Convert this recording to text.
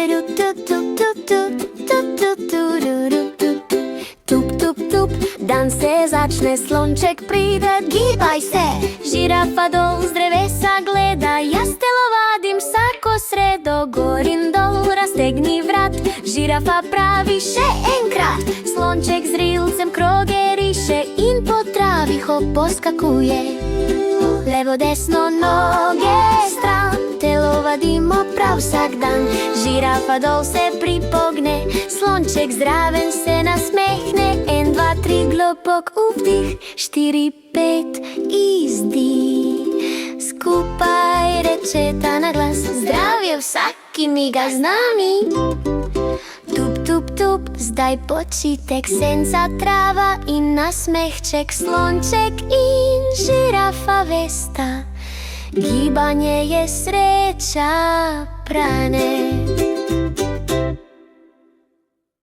Tup, tup, tup, dan se začne, Slonček príde, gibaj se. Žirafa dol z drevesa gleda, ja telovadim sako sredo, gorin dol, raztegni vrat. Žirafa pravi še enkrat, Slonček z rilcem kroge riše in po travi ho poskakuje. Levo, desno, noge stran, telovadimo prav vsak dan. Žirafa dol se pripogne, Slonček zdraven se nasmehne. 1, 2, 3, globok vdih, 4, 5, izdih. Skupaj rečeta na glas, zdravje vsaki miga z nami. Tup, tup, tup, zdaj počitek, senca, trava in nasmehček. Slonček in žirafa vesta, gibanje je sreča, pranec.